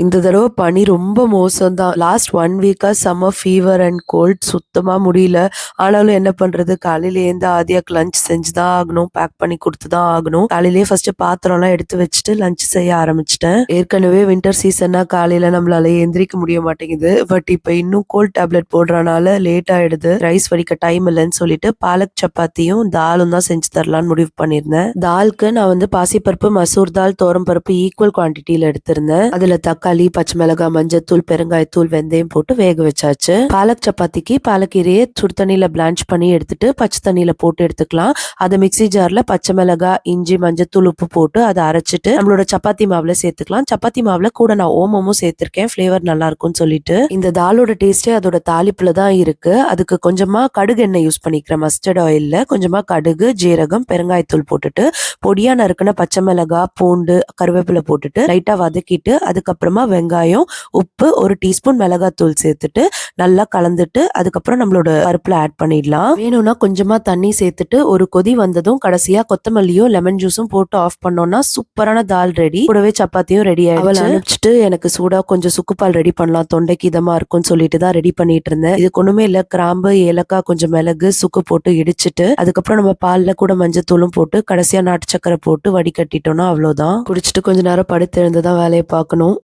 இந்த தடவ பனி ரொம்ப மோசம் தான். லாஸ்ட் 1 வீக்கா செம்ம ஃபீவர் அண்ட் கோல்ட் சுத்தமா முடியல. ஆனாலும் என்ன பண்றது? காலையில எழுந்து ஆதியாக்கு லஞ்ச் செஞ்சு தான் ஆகணும். பேக் பண்ணி குடுத்து தான் ஆகணும். காலையிலேயே ஃபர்ஸ்ட்டு பாத்திரம்லாம் எடுத்து வச்சுட்டு லஞ்ச் செய்ய ஆரம்பிச்சுட்டேன். ஏற்கனவே வின்டர் சீசன்னா காலையில நம்மளால எந்திரிக்க முடிய மாட்டேங்குது. பட் இப்ப இன்னும் கோல்ட் டேப்லெட் போடுறனால லேட் ஆயிடுது. ரைஸ் வடிக்க டைம் இல்லன்னு சொல்லிட்டு பாலக் சப்பாத்தியும், தாலும் தான் செஞ்சு தரலான்னு முடிவு பண்ணியிருந்தேன். தால்க்கு நான் வந்து பாசிப்பருப்பு, மசூர் தால், துவரம் பருப்பு ஈக்குவல் குவான்டிட்டில எடுத்திருந்தேன். அதுல தக்காளி, பச்சை மிளகாய், மஞ்சத்தூள், பெருங்காயத்தூள், வெந்தயம் போட்டு வேக வச்சாச்சு. பாலக் சப்பாத்திக்கு பாலக்கீரையை சுடு தண்ணியில பிளான்ச் பண்ணி எடுத்துட்டு பச்சை தண்ணியில போட்டு எடுத்துக்கலாம். அதை மிக்ஸி ஜார்ல பச்சை மிளகாய், இஞ்சி, மஞ்சத்தூள், உப்பு போட்டு அதை அரைச்சிட்டு நம்மளோட சப்பாத்தி மாவுல சேர்த்துக்கலாம். சப்பாத்தி மாவுல கூட நான் ஓமமும் சேர்த்திருக்கேன், ஃபிளேவர் நல்லா இருக்கும்னு சொல்லிட்டு. இந்த தாலோட டேஸ்டே அதோட தாளிப்புல தான் இருக்கு. அதுக்கு கொஞ்சமா கடுகு எண்ணெய் யூஸ் பண்ணிக்கிறேன். மஸ்டர்ட் ஆயில்ல கொஞ்சமா கடுகு, ஜீரகம், பெருங்காயத்தூள் போட்டுட்டு பொடியா நறுக்குன பச்சை மிளகாய், பூண்டு, கருவேப்பிலை போட்டுட்டு லைட்டா வதக்கிட்டு அதுக்கப்புறமா வெங்காயம், உப்பு, 1 டீஸ்பூன் மிளகாத்தூள் சேர்த்துட்டு நல்லா கலந்துட்டு அதுக்கப்புறம் நம்மளோட பருப்புல ஆட் பண்ணிடலாம். வேணும்னா கொஞ்சமா தண்ணி சேர்த்துட்டு ஒரு கொதி வந்ததும் கடைசியா கொத்தமல்லியும் லெமன் ஜூஸும் போட்டு ஆஃப் பண்ணோம்னா சூப்பரான தால் ரெடி. கூடவே சப்பாத்தியும் ரெடி ஆயிடுச்சு. அனுப்பிச்சிட்டு எனக்கு சூடா கொஞ்சம் சுக்குப்பால் ரெடி பண்ணலாம், தொண்டைக்கு இதமா இருக்கும்னு சொல்லிட்டு தான் ரெடி பண்ணிட்டு இருந்தேன். இதுக்கு ஒண்ணுமே இல்ல, கிராம்பு, ஏலக்காய், கொஞ்சம் மிளகு, சுக்கு போட்டு இடிச்சிட்டு அதுக்கப்புறம் நம்ம பால்ல கூட மஞ்சத்தூளும் போட்டு கடைசியா நாட்டு சக்கரை போட்டு வடிகட்டிட்டோம்னா அவ்வளவுதான். குடிச்சிட்டு கொஞ்ச நேரம் படுத்து எழுந்துதான் வேலையை பார்க்கணும்.